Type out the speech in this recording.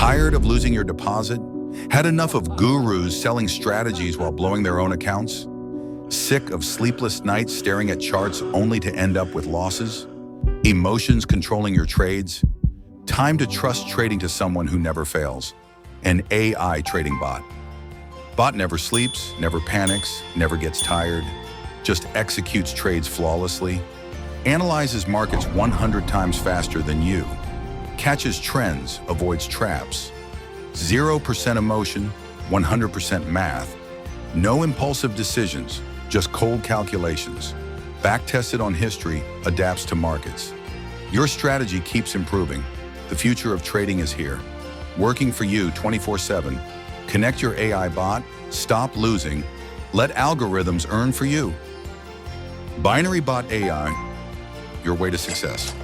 Tired of losing your deposit? Had enough of gurus selling strategies while blowing their own accounts? Sick of sleepless nights staring at charts only to end up with losses? Emotions controlling your trades? Time to trust trading to someone who never fails. An AI trading bot. Bot never sleeps, never panics, never gets tired, just executes trades flawlessly, analyzes markets 100 times faster than you, catches trends, avoids traps. 0% emotion, 100% math. No impulsive decisions, just cold calculations. Back-tested on history, adapts to markets. Your strategy keeps improving. The future of trading is here. Working for you 24/7. Connect your AI bot, stop losing, let algorithms earn for you. Binary Bot AI, your way to success.